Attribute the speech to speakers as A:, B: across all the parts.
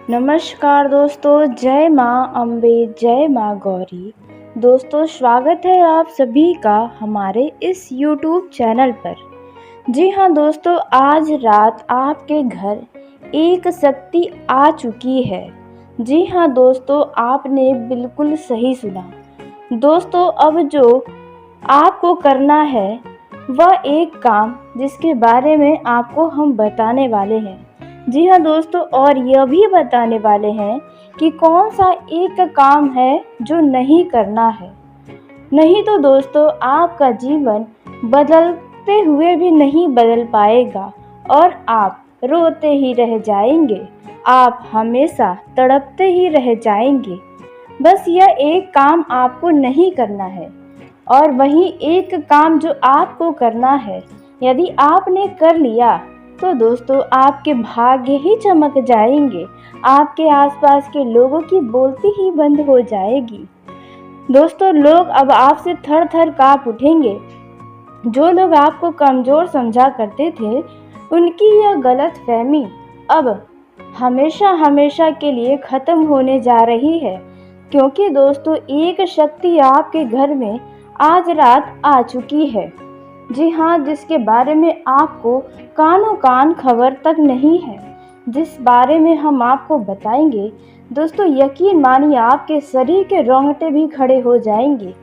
A: नमस्कार दोस्तों, जय माँ अम्बे, जय माँ गौरी। दोस्तों, स्वागत है आप सभी का हमारे इस YouTube चैनल पर। जी हाँ दोस्तों, आज रात आपके घर एक शक्ति आ चुकी है। जी हाँ दोस्तों, आपने बिल्कुल सही सुना। दोस्तों, अब जो आपको करना है वह एक काम जिसके बारे में आपको हम बताने वाले हैं। जी हाँ दोस्तों, और यह भी बताने वाले हैं कि कौन सा एक काम है जो नहीं करना है। नहीं तो दोस्तों, आपका जीवन बदलते हुए भी नहीं बदल पाएगा और आप रोते ही रह जाएंगे। आप हमेशा तड़पते ही रह जाएंगे। बस यह एक काम आपको नहीं करना है, और वही एक काम जो आपको करना है, यदि आपने कर लिया तो दोस्तों आपके भाग्य ही चमक जाएंगे। आपके आसपास के लोगों की बोलती ही बंद हो जाएगी। दोस्तों, लोग अब आपसे थर थर काँप उठेंगे। जो लोग आपको कमज़ोर समझा करते थे, उनकी यह गलतफहमी अब हमेशा हमेशा के लिए ख़त्म होने जा रही है, क्योंकि दोस्तों एक शक्ति आपके घर में आज रात आ चुकी है। जी हाँ, जिसके बारे में आपको कानों कान खबर तक नहीं है, जिस बारे में हम आपको बताएंगे दोस्तों, यकीन मानिए आपके शरीर के रोंगटे भी खड़े हो जाएंगे।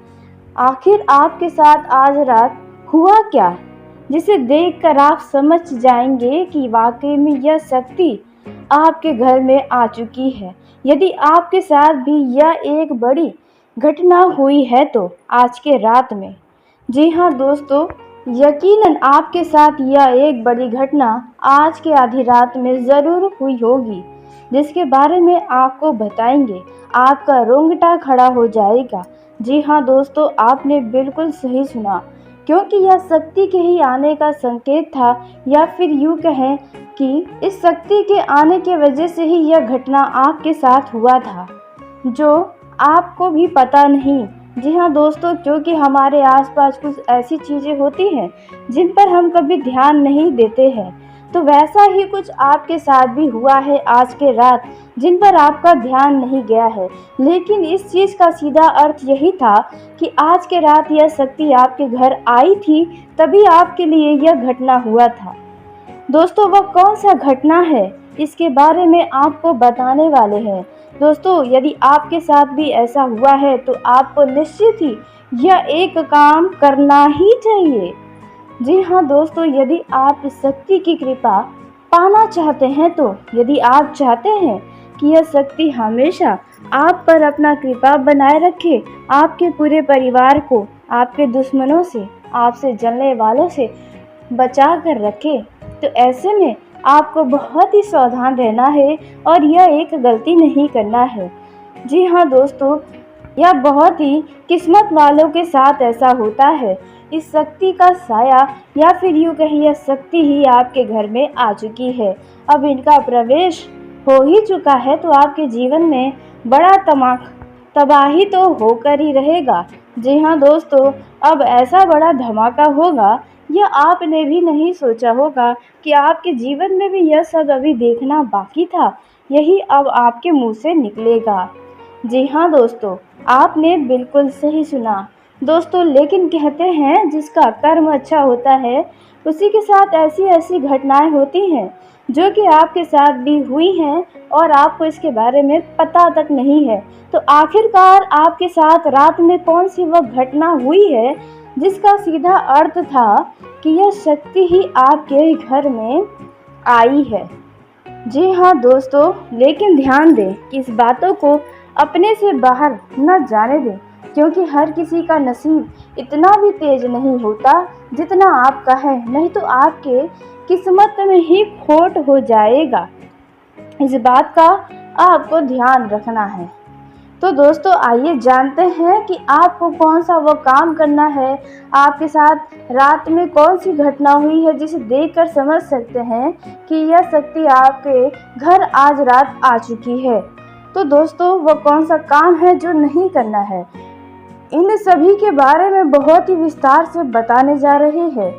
A: आखिर आपके साथ आज रात हुआ क्या, जिसे देखकर आप समझ जाएंगे कि वाकई में यह शक्ति आपके घर में आ चुकी है। यदि आपके साथ भी यह एक बड़ी घटना हुई है तो आज के रात में, जी हाँ दोस्तों, यकीनन आपके साथ यह एक बड़ी घटना आज के आधी रात में ज़रूर हुई होगी, जिसके बारे में आपको बताएंगे। आपका रोंगटा खड़ा हो जाएगा। जी हाँ दोस्तों, आपने बिल्कुल सही सुना, क्योंकि यह शक्ति के ही आने का संकेत था, या फिर यूँ कहें कि इस शक्ति के आने की वजह से ही यह घटना आपके साथ हुआ था, जो आपको भी पता नहीं। जी हाँ दोस्तों, क्योंकि हमारे आसपास कुछ ऐसी चीज़ें होती हैं जिन पर हम कभी ध्यान नहीं देते हैं, तो वैसा ही कुछ आपके साथ भी हुआ है आज के रात, जिन पर आपका ध्यान नहीं गया है। लेकिन इस चीज़ का सीधा अर्थ यही था कि आज के रात यह शक्ति आपके घर आई थी, तभी आपके लिए यह घटना हुआ था। दोस्तों, वह कौन सा घटना है, इसके बारे में आपको बताने वाले हैं। दोस्तों, यदि आपके साथ भी ऐसा हुआ है तो आपको निश्चित ही यह एक काम करना ही चाहिए। जी हाँ दोस्तों, यदि आप इस शक्ति की कृपा पाना चाहते हैं, तो यदि आप चाहते हैं कि यह शक्ति हमेशा आप पर अपना कृपा बनाए रखे, आपके पूरे परिवार को आपके दुश्मनों से, आपसे जलने वालों से बचा कर रखे, तो ऐसे में आपको बहुत ही सावधान रहना है और यह एक गलती नहीं करना है। जी हाँ दोस्तों, यह बहुत ही किस्मत वालों के साथ ऐसा होता है। इस शक्ति का साया, या फिर यूँ कहिए यह शक्ति ही आपके घर में आ चुकी है। अब इनका प्रवेश हो ही चुका है, तो आपके जीवन में बड़ा तबाही तो होकर ही रहेगा। जी हाँ दोस्तों, अब ऐसा बड़ा धमाका होगा, यह आपने भी नहीं सोचा होगा कि आपके जीवन में भी यह सब अभी देखना बाकी था, यही अब आपके मुंह से निकलेगा। जी हाँ दोस्तों, आपने बिल्कुल सही सुना दोस्तों। लेकिन कहते हैं जिसका कर्म अच्छा होता है, उसी के साथ ऐसी ऐसी घटनाएं होती हैं जो कि आपके साथ भी हुई हैं और आपको इसके बारे में पता तक नहीं है। तो आखिरकार आपके साथ रात में कौन सी वह घटना हुई है जिसका सीधा अर्थ था कि यह शक्ति ही आपके घर में आई है। जी हाँ दोस्तों, लेकिन ध्यान दें कि इस बातों को अपने से बाहर न जाने दें, क्योंकि हर किसी का नसीब इतना भी तेज नहीं होता जितना आपका है, नहीं तो आपके किस्मत में ही खोट हो जाएगा। इस बात का आपको ध्यान रखना है। तो दोस्तों, आइए जानते हैं कि आपको कौन सा वो काम करना है, आपके साथ रात में कौन सी घटना हुई है जिसे देखकर समझ सकते हैं कि यह शक्ति आपके घर आज रात आ चुकी है। तो दोस्तों, वो कौन सा काम है जो नहीं करना है, इन सभी के बारे में बहुत ही विस्तार से बताने जा रहे हैं।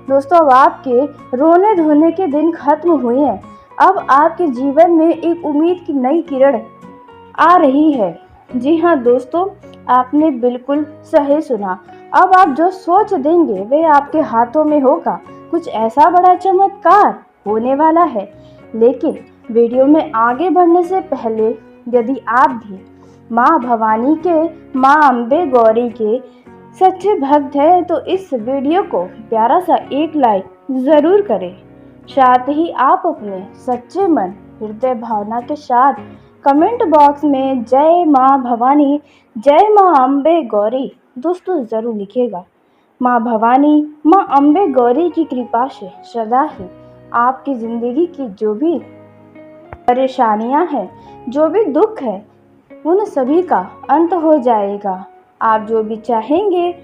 A: दोस्तों, अब आपके रोने धोने के दिन खत्म हुए हैं। अब आपके जीवन में एक उम्मीद की नई किरण आ रही है। जी हाँ दोस्तों, आपने बिल्कुल सही सुना। अब आप जो सोच देंगे वे आपके हाथों में होगा। कुछ ऐसा बड़ा चमत्कार होने वाला है। लेकिन वीडियो में आगे बढ़ने से पहले यदि आप भी माँ भवानी के, माँ अम्बे गौरी के सच्चे भक्त हैं तो इस वीडियो को प्यारा सा एक लाइक ज़रूर करें। साथ ही आप अपने सच्चे मन, हृदय भावना के साथ कमेंट बॉक्स में जय माँ भवानी, जय माँ अम्बे गौरी दोस्तों ज़रूर लिखिएगा। माँ भवानी, माँ अम्बे गौरी की कृपा से सदा ही आपकी ज़िंदगी की जो भी परेशानियां हैं, जो भी दुख है, उन सभी का अंत हो जाएगा। आप जो भी चाहेंगे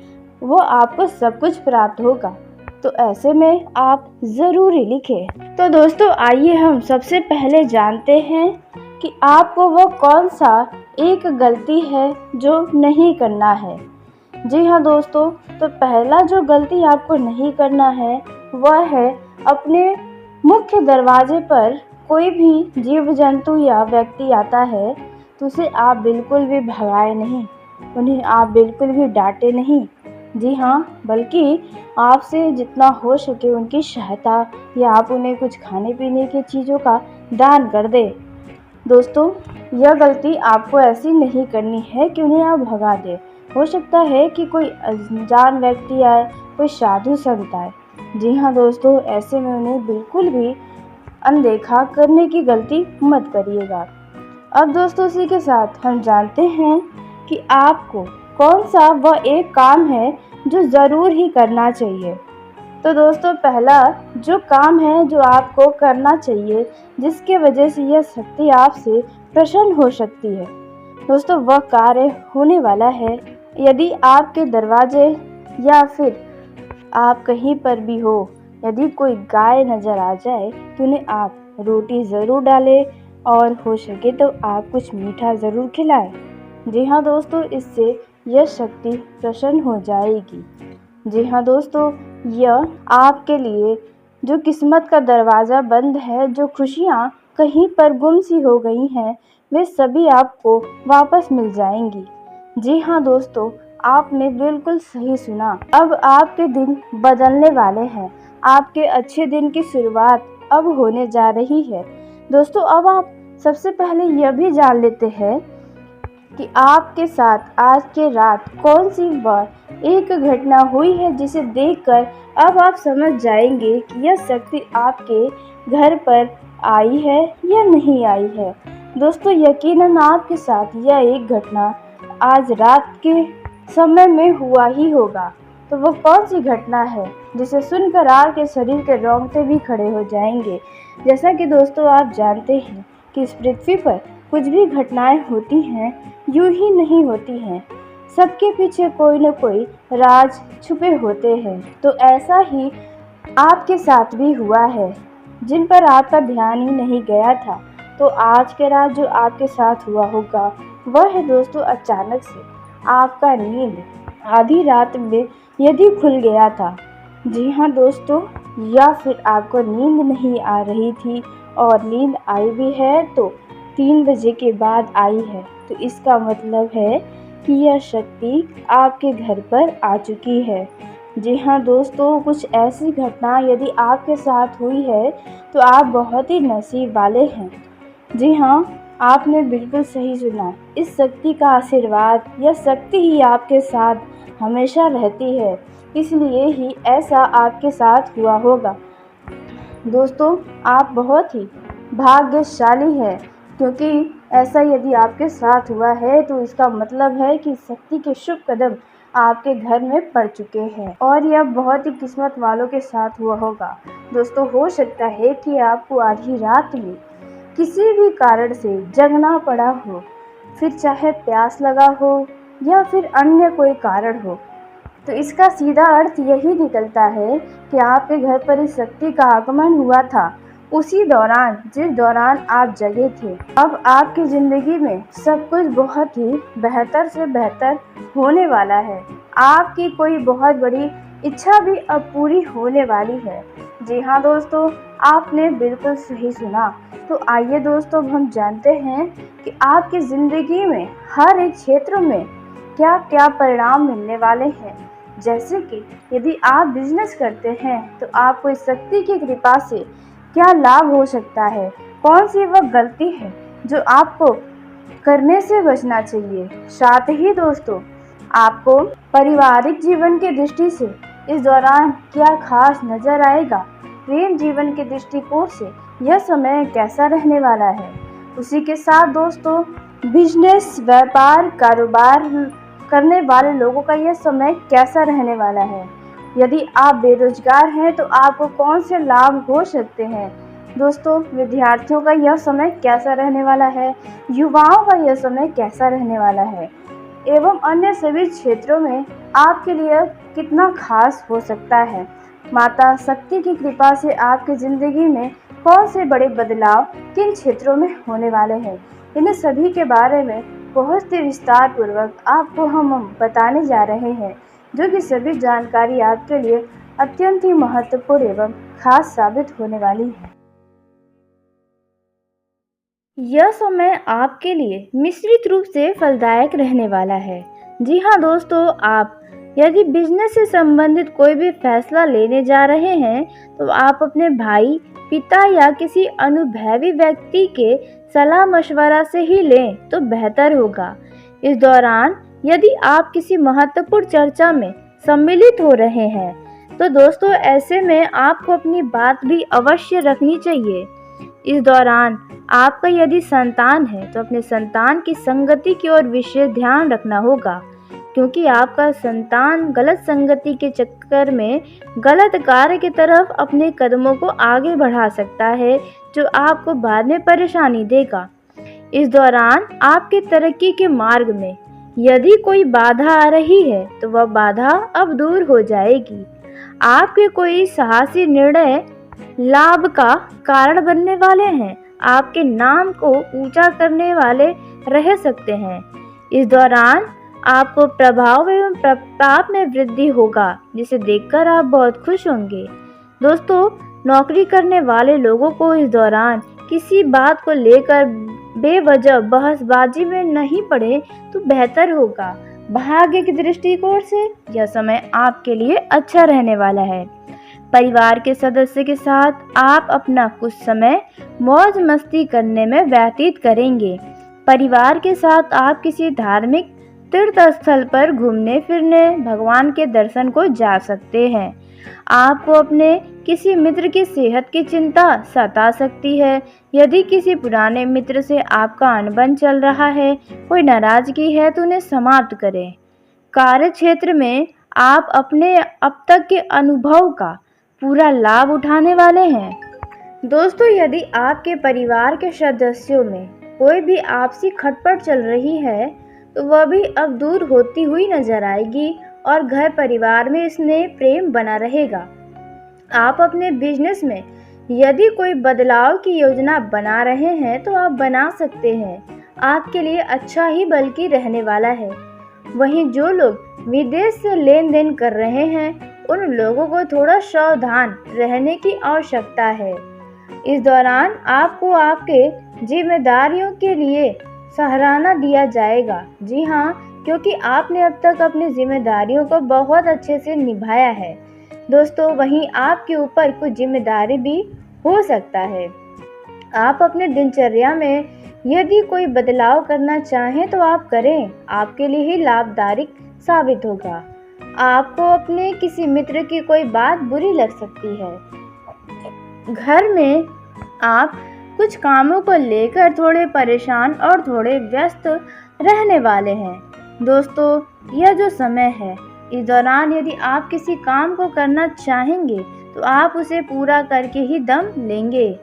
A: वो आपको सब कुछ प्राप्त होगा। तो ऐसे में आप ज़रूर ही लिखें। तो दोस्तों आइए हम सबसे पहले जानते हैं कि आपको वो कौन सा एक गलती है जो नहीं करना है। जी हाँ दोस्तों, तो पहला जो गलती आपको नहीं करना है वह है अपने मुख्य दरवाजे पर कोई भी जीव जंतु या व्यक्ति आता है तो उसे आप बिल्कुल भी भगाए नहीं, उन्हें आप बिल्कुल भी डांटे नहीं। जी हाँ, बल्कि आपसे जितना हो सके उनकी सहायता या आप उन्हें कुछ खाने पीने की चीज़ों का दान कर दें। दोस्तों यह गलती आपको ऐसी नहीं करनी है कि उन्हें आप भगा दें। हो सकता है कि कोई अनजान व्यक्ति आए, कोई साधु संत आए। जी हाँ दोस्तों, ऐसे में उन्हें बिल्कुल भी अनदेखा करने की गलती मत करिएगा। अब दोस्तों इसी के साथ हम जानते हैं कि आपको कौन सा वह एक काम है जो ज़रूर ही करना चाहिए। तो दोस्तों पहला जो काम है जो आपको करना चाहिए, जिसके वजह से यह शक्ति आपसे प्रसन्न हो सकती है, दोस्तों वह कार्य होने वाला है। यदि आपके दरवाजे या फिर आप कहीं पर भी हो, यदि कोई गाय नज़र आ जाए तो उन्हें आप रोटी ज़रूर डालें और हो सके तो आप कुछ मीठा ज़रूर खिलाएं। जी हाँ दोस्तों, इससे यह शक्ति प्रसन्न हो जाएगी। जी हाँ दोस्तों, यह आपके लिए जो किस्मत का दरवाज़ा बंद है, जो खुशियाँ कहीं पर गुम सी हो गई हैं, वे सभी आपको वापस मिल जाएंगी। जी हाँ दोस्तों, आपने बिल्कुल सही सुना। अब आपके दिन बदलने वाले हैं, आपके अच्छे दिन की शुरुआत अब होने जा रही है। दोस्तों अब आप सबसे पहले यह भी जान लेते हैं कि आपके साथ आज के रात कौन सी वह एक घटना हुई है जिसे देखकर अब आप समझ जाएंगे कि यह शक्ति आपके घर पर आई है या नहीं आई है। दोस्तों यकीनन आपके साथ यह एक घटना आज रात के समय में हुआ ही होगा। तो वो कौन सी घटना है जिसे सुनकर आपके शरीर के रोंगटे भी खड़े हो जाएंगे। जैसा कि दोस्तों आप जानते हैं कि इस पृथ्वी पर कुछ भी घटनाएं होती हैं यूं ही नहीं होती हैं, सबके पीछे कोई न कोई राज छुपे होते हैं। तो ऐसा ही आपके साथ भी हुआ है, जिन पर आपका ध्यान ही नहीं गया था। तो आज के रात जो आपके साथ हुआ होगा वह है दोस्तों अचानक से आपका नींद आधी रात में यदि खुल गया था। जी हाँ दोस्तों, या फिर आपको नींद नहीं आ रही थी और नींद आई भी है तो 3 बजे के बाद आई है, तो इसका मतलब है कि यह शक्ति आपके घर पर आ चुकी है। जी हाँ दोस्तों, कुछ ऐसी घटना यदि आपके साथ हुई है तो आप बहुत ही नसीब वाले हैं। जी हाँ, आपने बिल्कुल सही सुना। इस शक्ति का आशीर्वाद, यह शक्ति ही आपके साथ हमेशा रहती है, इसलिए ही ऐसा आपके साथ हुआ होगा। दोस्तों आप बहुत ही भाग्यशाली हैं, क्योंकि ऐसा यदि आपके साथ हुआ है तो इसका मतलब है कि शक्ति के शुभ कदम आपके घर में पड़ चुके हैं और यह बहुत ही किस्मत वालों के साथ हुआ होगा। दोस्तों हो सकता है कि आपको आधी रात में किसी भी कारण से जगना पड़ा हो, फिर चाहे प्यास लगा हो या फिर अन्य कोई कारण हो, तो इसका सीधा अर्थ यही निकलता है कि आपके घर पर इस शक्ति का आगमन हुआ था उसी दौरान जिस दौरान आप जगे थे। अब आपकी ज़िंदगी में सब कुछ बहुत ही बेहतर से बेहतर होने वाला है। आपकी कोई बहुत बड़ी इच्छा भी अब पूरी होने वाली है। जी हाँ दोस्तों, आपने बिल्कुल सही सुना। तो आइए दोस्तों, अब हम जानते हैं कि आपकी ज़िंदगी में हर एक क्षेत्र में क्या क्या परिणाम मिलने वाले हैं। जैसे कि यदि आप बिजनेस करते हैं तो आपको इस शक्ति की कृपा से क्या लाभ हो सकता है, कौन सी वह गलती है जो आपको करने से बचना चाहिए। साथ ही दोस्तों, आपको पारिवारिक जीवन की दृष्टि से इस दौरान क्या खास नजर आएगा, प्रेम जीवन के दृष्टिकोण से यह समय कैसा रहने वाला है। उसी के साथ दोस्तों, बिजनेस, व्यापार, कारोबार करने वाले लोगों का यह समय कैसा रहने वाला है। यदि आप बेरोजगार हैं तो आपको कौन से लाभ हो सकते हैं। दोस्तों, विद्यार्थियों का यह समय कैसा रहने वाला है, युवाओं का यह समय कैसा रहने वाला है, एवं अन्य सभी क्षेत्रों में आपके लिए कितना खास हो सकता है। माता शक्ति की कृपा से आपकी ज़िंदगी में कौन से बड़े बदलाव किन क्षेत्रों में होने वाले हैं, इन सभी के बारे में बहुत ही विस्तार पूर्वक आपको हम बताने जा रहे हैं, जो कि सभी जानकारी आपके लिए अत्यंत ही महत्वपूर्ण एवं खास साबित होने वाली है। यह समय आपके लिए मिश्रित रूप से फलदायक रहने वाला है। जी हाँ दोस्तों, आप यदि बिजनेस से संबंधित कोई भी फैसला लेने जा रहे हैं तो आप अपने भाई, पिता या किसी अनुभवी व्यक्ति के सलाह मशवरा से ही लें तो बेहतर होगा। इस दौरान यदि आप किसी महत्वपूर्ण चर्चा में सम्मिलित हो रहे हैं तो दोस्तों, ऐसे में आपको अपनी बात भी अवश्य रखनी चाहिए। इस दौरान आपका यदि संतान है तो अपने संतान की संगति की ओर विशेष ध्यान रखना होगा, क्योंकि आपका संतान गलत संगति के चक्कर में गलत कार्य की तरफ अपने कदमों को आगे बढ़ा सकता है, जो आपको बाद में परेशानी देगा। इस दौरान आपके तरक्की के मार्ग में यदि कोई बाधा आ रही है तो वह बाधा अब दूर हो जाएगी। आपके कोई साहसी निर्णय लाभ का कारण बनने वाले हैं, आपके नाम को ऊंचा करने वाले रह सकते हैं। इस दौरान आपको प्रभाव एवं प्रताप में वृद्धि होगा, जिसे देखकर आप बहुत खुश होंगे। दोस्तों, नौकरी करने वाले लोगों को इस दौरान किसी बात को लेकर बेवजह बहसबाजी में नहीं पड़े तो बेहतर होगा। भाग्य की दृष्टिकोण से यह समय आपके लिए अच्छा रहने वाला है। परिवार के सदस्य के साथ आप अपना कुछ समय मौज मस्ती करने में व्यतीत करेंगे। परिवार के साथ आप किसी धार्मिक तीर्थ स्थल पर घूमने फिरने, भगवान के दर्शन को जा सकते हैं। आपको अपने किसी मित्र की सेहत की चिंता सता सकती है। यदि किसी पुराने मित्र से आपका अनबन चल रहा है, कोई नाराजगी है तो उन्हें समाप्त करें। कार्य क्षेत्र में आप अपने अब तक के अनुभव का पूरा लाभ उठाने वाले हैं। दोस्तों, यदि आपके परिवार के सदस्यों में कोई भी आपसी खटपट चल रही है तो वह भी अब दूर होती हुई नजर आएगी और घर परिवार में स्नेह प्रेम बना रहेगा। आप अपने बिजनेस में यदि कोई बदलाव की योजना बना रहे हैं तो आप बना सकते हैं, आपके लिए अच्छा ही बल्कि रहने वाला है। वहीं जो लोग विदेश से लेन देन कर रहे हैं उन लोगों को थोड़ा सावधान रहने की आवश्यकता है। इस दौरान आपको आपके जिम्मेदारियों के लिए सराहना दिया जाएगा। जी हाँ, क्योंकि आपने अब तक अपनी जिम्मेदारियों को बहुत अच्छे से निभाया है। दोस्तों, वहीं आपके ऊपर कुछ जिम्मेदारी भी हो सकता है। आप अपने दिनचर्या में यदि कोई बदलाव करना चाहें तो आप करें, आपके लिए ही लाभदायक साबित होगा। आपको अपने किसी मित्र की कोई बात बुरी लग सकती है। घर में आप कुछ कामों को लेकर थोड़े परेशान और थोड़े व्यस्त रहने वाले हैं। दोस्तों, यह जो समय है, इस दौरान यदि आप किसी काम को करना चाहेंगे तो आप उसे पूरा करके ही दम लेंगे।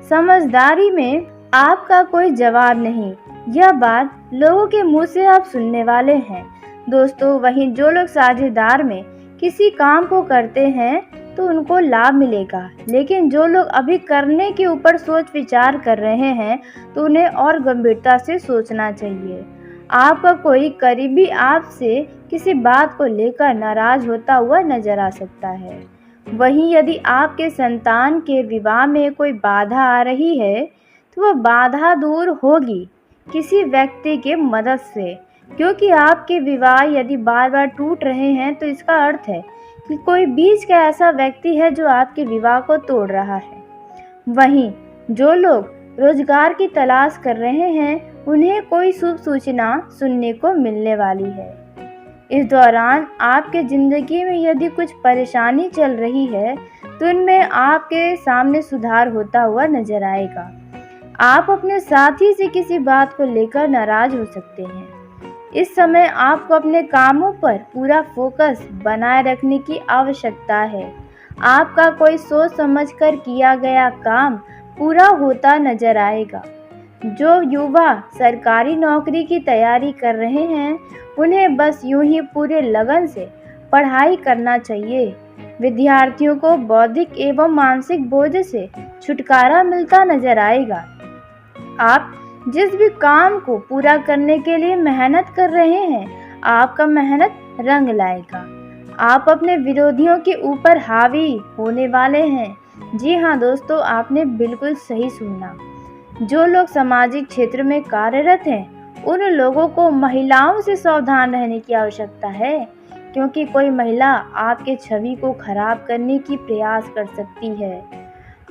A: समझदारी में आपका कोई जवाब नहीं, यह बात लोगों के मुंह से आप सुनने वाले हैं। दोस्तों, वहीं जो लोग साझेदार में किसी काम को करते हैं तो उनको लाभ मिलेगा, लेकिन जो लोग अभी करने के ऊपर सोच विचार कर रहे हैं तो उन्हें और गंभीरता से सोचना चाहिए। आपका कोई करीबी आपसे किसी बात को लेकर नाराज होता हुआ नजर आ सकता है। वहीं यदि आपके संतान के विवाह में कोई बाधा आ रही है, तो वह बाधा दूर होगी किसी व्यक्ति के मदद से, क्योंकि आपके विवाह यदि बार बार टूट रहे हैं तो इसका अर्थ है कि कोई बीच का ऐसा व्यक्ति है जो आपके विवाह को तोड़ रहा है। वहीं जो लोग रोजगार की तलाश कर रहे हैं, उन्हें कोई शुभ सूचना सुनने को मिलने वाली है। इस दौरान आपके ज़िंदगी में यदि कुछ परेशानी चल रही है, तो इनमें आपके सामने सुधार होता हुआ नजर आएगा। आप अपने साथी से किसी बात को लेकर नाराज हो सकते हैं। इस समय आपको अपने कामों पर पूरा फोकस बनाए रखने की आवश्यकता है। आपका कोई सोच समझकर किया गया काम पूरा होता नजर आएगा। जो युवा सरकारी नौकरी की तैयारी कर रहे हैं, उन्हें बस यूं ही पूरे लगन से पढ़ाई करना चाहिए। विद्यार्थियों को बौद्धिक एवं मानसिक बोझ से छुटकारा मिलता नजर आएगा। आप जिस भी काम को पूरा करने के लिए मेहनत कर रहे हैं, आपका मेहनत रंग लाएगा। आप अपने विरोधियों के ऊपर हावी होने वाले हैं। जी हाँ दोस्तों, आपने बिल्कुल सही सुना। जो लोग सामाजिक क्षेत्र में कार्यरत हैं, उन लोगों को महिलाओं से सावधान रहने की आवश्यकता है, क्योंकि कोई महिला आपके छवि को खराब करने की प्रयास कर सकती है।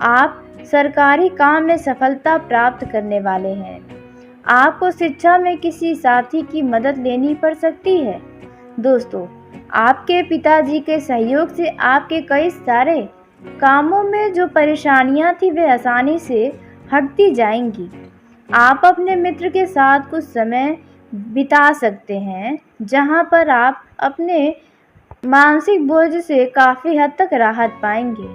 A: आप सरकारी काम में सफलता प्राप्त करने वाले हैं। आपको शिक्षा में किसी साथी की मदद लेनी पड़ सकती है। दोस्तों, आपके पिताजी के सहयोग से आपके कई सारे कामों में जो परेशानियां थी वे आसानी से हटती जाएंगी। आप अपने मित्र के साथ कुछ समय बिता सकते हैं, जहां पर आप अपने मानसिक बोझ से काफ़ी हद तक राहत पाएंगे।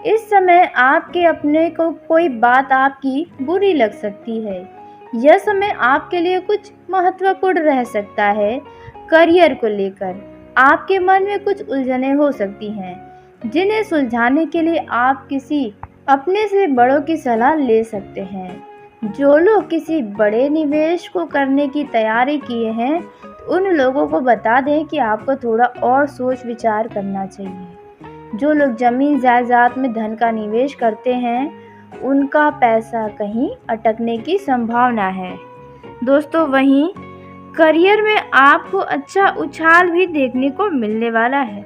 A: इस समय आपके अपने को कोई बात आपकी बुरी लग सकती है। यह समय आपके लिए कुछ महत्वपूर्ण रह सकता है। करियर को लेकर आपके मन में कुछ उलझनें हो सकती हैं, जिन्हें सुलझाने के लिए आप किसी अपने से बड़ों की सलाह ले सकते हैं। जो लोग किसी बड़े निवेश को करने की तैयारी किए हैं, तो उन लोगों को बता दें कि आपको थोड़ा और सोच विचार करना चाहिए। जो लोग जमीन जायदाद में धन का निवेश करते हैं, उनका पैसा कहीं अटकने की संभावना है। दोस्तों, वहीं करियर में आपको अच्छा उछाल भी देखने को मिलने वाला है।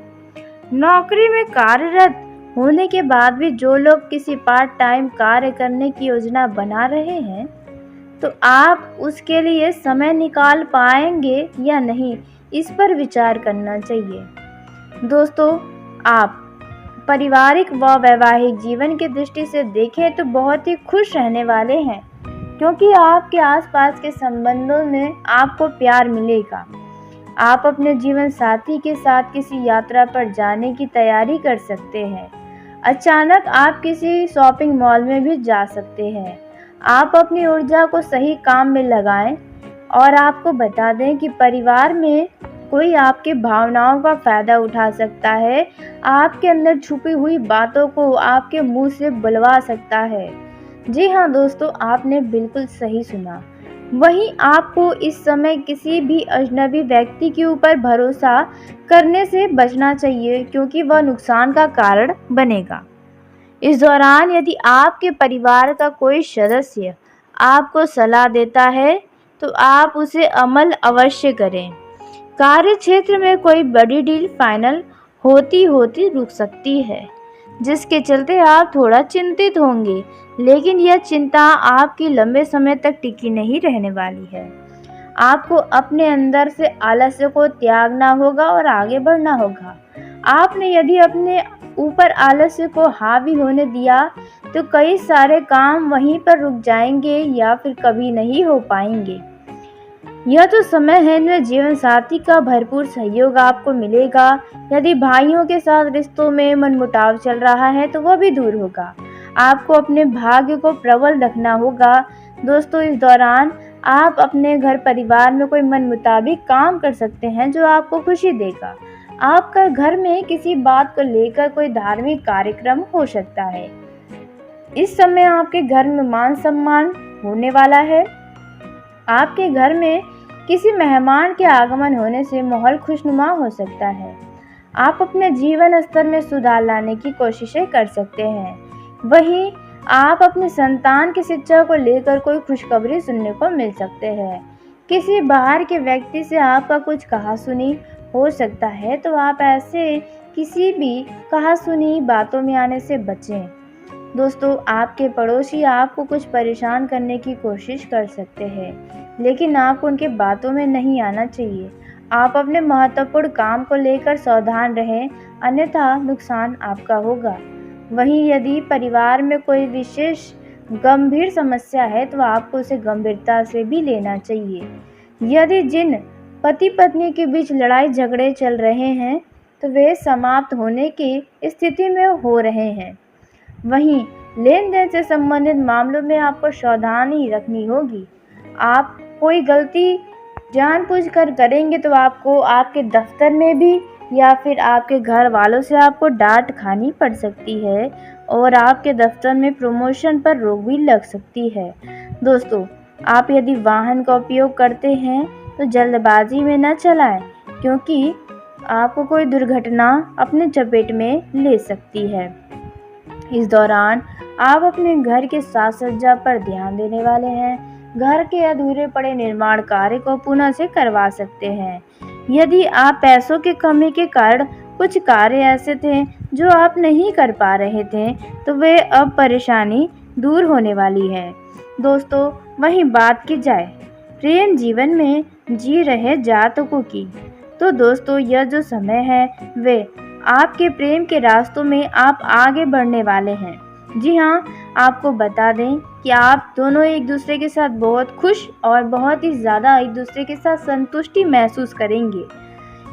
A: नौकरी में कार्यरत होने के बाद भी जो लोग किसी पार्ट टाइम कार्य करने की योजना बना रहे हैं, तो आप उसके लिए समय निकाल पाएंगे या नहीं, इस पर विचार करना चाहिए। दोस्तों, आप पारिवारिक व वैवाहिक जीवन की दृष्टि से देखें तो बहुत ही खुश रहने वाले हैं, क्योंकि आपके आसपास के संबंधों में आपको प्यार मिलेगा। आप अपने जीवन साथी के साथ किसी यात्रा पर जाने की तैयारी कर सकते हैं। अचानक आप किसी शॉपिंग मॉल में भी जा सकते हैं। आप अपनी ऊर्जा को सही काम में लगाएं और आपको बता दें कि परिवार में कोई आपके भावनाओं का फ़ायदा उठा सकता है। आपके अंदर छुपी हुई बातों को आपके मुंह से बुलवा सकता है। जी हाँ दोस्तों, आपने बिल्कुल सही सुना। वहीं आपको इस समय किसी भी अजनबी व्यक्ति के ऊपर भरोसा करने से बचना चाहिए, क्योंकि वह नुकसान का कारण बनेगा। इस दौरान यदि आपके परिवार का कोई सदस्य आपको सलाह देता है, तो आप उसे अमल अवश्य करें। कार्य क्षेत्र में कोई बड़ी डील फाइनल होती होती रुक सकती है, जिसके चलते आप थोड़ा चिंतित होंगे, लेकिन यह चिंता आपकी लंबे समय तक टिकी नहीं रहने वाली है। आपको अपने अंदर से आलस्य को त्यागना होगा और आगे बढ़ना होगा। आपने यदि अपने ऊपर आलस्य को हावी होने दिया, तो कई सारे काम वहीं पर रुक जाएंगे या फिर कभी नहीं हो पाएंगे। यह तो समय है न, जीवन साथी का भरपूर सहयोग आपको मिलेगा। यदि भाइयों के साथ रिश्तों में मनमुटाव चल रहा है, तो वह भी दूर होगा। आपको अपने भाग्य को प्रबल रखना होगा। दोस्तों, इस दौरान आप अपने घर परिवार में कोई मन मुताबिक काम कर सकते हैं, जो आपको खुशी देगा। आपका घर में किसी बात को लेकर कोई धार्मिक कार्यक्रम हो सकता है। इस समय आपके घर में मान सम्मान होने वाला है। आपके घर में किसी मेहमान के आगमन होने से माहौल खुशनुमा हो सकता है। आप अपने जीवन स्तर में सुधार लाने की कोशिशें कर सकते हैं। वहीं आप अपने संतान की शिक्षा को लेकर कोई खुशखबरी सुनने को मिल सकते हैं। किसी बाहर के व्यक्ति से आपका कुछ कहा-सुनी हो सकता है, तो आप ऐसे किसी भी कहा-सुनी बातों में आने से बचें। दोस्तों, आपके पड़ोसी आपको कुछ परेशान करने की कोशिश कर सकते हैं, लेकिन आपको उनकी बातों में नहीं आना चाहिए। आप अपने महत्वपूर्ण काम को लेकर सावधान रहें, अन्यथा नुकसान आपका होगा। वहीं यदि परिवार में कोई विशेष गंभीर समस्या है, तो आपको उसे गंभीरता से भी लेना चाहिए। यदि जिन पति-पत्नी के बीच लड़ाई-झगड़े चल रहे हैं, तो वे समाप्त होने की स्थिति में हो रहे हैं। वहीं लेन-देन से संबंधित मामलों में आपको सावधानी रखनी होगी। आप कोई गलती जानबूझकर करेंगे तो आपको आपके दफ्तर में भी या फिर आपके घर वालों से आपको डांट खानी पड़ सकती है और आपके दफ्तर में प्रमोशन पर रोक भी लग सकती है। दोस्तों, आप यदि वाहन का उपयोग करते हैं तो जल्दबाजी में न चलाएं, क्योंकि आपको कोई दुर्घटना अपने चपेट में ले सकती है। इस दौरान आप अपने घर के साज सज्जा पर ध्यान देने वाले हैं। घर के अधूरे पड़े निर्माण कार्य को पुनः से करवा सकते हैं। यदि आप पैसों की कमी के कारण कुछ कार्य ऐसे थे जो आप नहीं कर पा रहे थे, तो वे अब परेशानी दूर होने वाली है। दोस्तों, वहीं बात की जाए प्रेम जीवन में जी रहे जातकों की, तो दोस्तों यह जो समय है वे आपके प्रेम के रास्तों में आप आगे बढ़ने वाले हैं। जी हाँ, आपको बता दें कि आप दोनों एक दूसरे के साथ बहुत खुश और बहुत ही ज़्यादा एक दूसरे के साथ संतुष्टि महसूस करेंगे।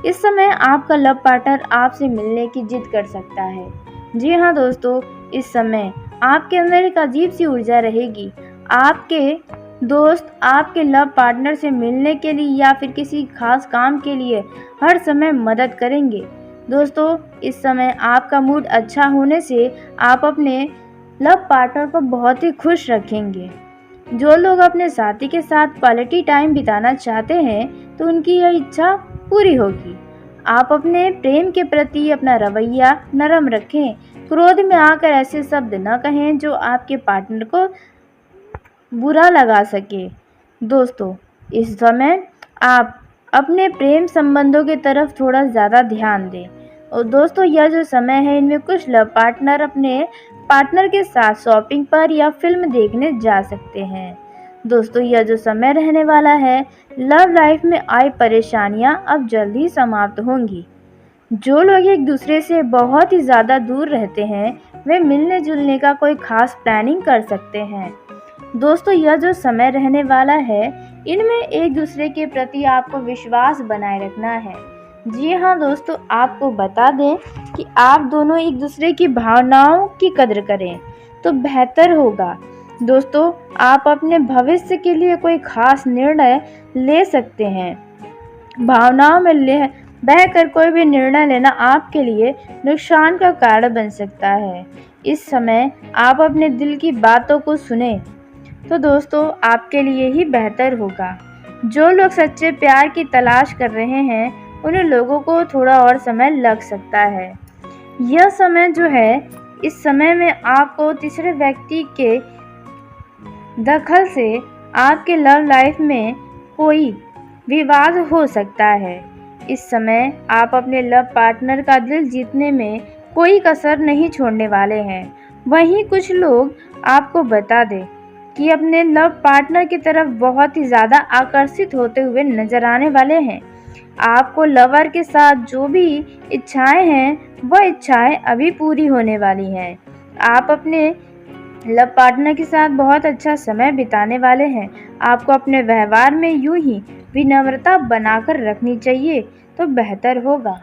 A: इस समय आपका लव पार्टनर आपसे मिलने की जिद कर सकता है। जी हाँ दोस्तों, इस समय आपके अंदर एक अजीब सी ऊर्जा रहेगी। आपके दोस्त आपके लव पार्टनर से मिलने के लिए या फिर किसी खास काम के लिए हर समय मदद करेंगे। दोस्तों, इस समय आपका मूड अच्छा होने से आप अपने लव पार्टनर को बहुत ही खुश रखेंगे। जो लोग अपने साथी के साथ क्वालिटी टाइम बिताना चाहते हैं, तो उनकी यह इच्छा पूरी होगी। आप अपने प्रेम के प्रति अपना रवैया नरम रखें। क्रोध में आकर ऐसे शब्द न कहें जो आपके पार्टनर को बुरा लगा सके। दोस्तों, इस समय आप अपने प्रेम संबंधों की तरफ थोड़ा ज़्यादा ध्यान दें। और दोस्तों, यह जो समय है इनमें कुछ लव पार्टनर अपने पार्टनर के साथ शॉपिंग पर या फिल्म देखने जा सकते हैं। दोस्तों, यह जो समय रहने वाला है, लव लाइफ में आई परेशानियां अब जल्दी समाप्त होंगी। जो लोग एक दूसरे से बहुत ही ज़्यादा दूर रहते हैं, वे मिलने जुलने का कोई खास प्लानिंग कर सकते हैं। दोस्तों, यह जो समय रहने वाला है, इनमें एक दूसरे के प्रति आपको विश्वास बनाए रखना है। जी हाँ दोस्तों, आपको बता दें कि आप दोनों एक दूसरे की भावनाओं की कद्र करें तो बेहतर होगा। दोस्तों, आप अपने भविष्य के लिए कोई खास निर्णय ले सकते हैं। भावनाओं में बहकर कोई भी निर्णय लेना आपके लिए नुकसान का कारण बन सकता है। इस समय आप अपने दिल की बातों को सुनें, तो दोस्तों आपके लिए ही बेहतर होगा। जो लोग सच्चे प्यार की तलाश कर रहे हैं, उन लोगों को थोड़ा और समय लग सकता है। यह समय जो है, इस समय में आपको तीसरे व्यक्ति के दखल से आपके लव लाइफ में कोई विवाद हो सकता है। इस समय आप अपने लव पार्टनर का दिल जीतने में कोई कसर नहीं छोड़ने वाले हैं। वहीं कुछ लोग आपको बता दें कि अपने लव पार्टनर की तरफ बहुत ही ज़्यादा आकर्षित होते हुए नजर आने वाले हैं। आपको लवर के साथ जो भी इच्छाएं हैं, वह इच्छाएं अभी पूरी होने वाली हैं। आप अपने लव पार्टनर के साथ बहुत अच्छा समय बिताने वाले हैं। आपको अपने व्यवहार में यूं ही विनम्रता बनाकर रखनी चाहिए, तो बेहतर होगा।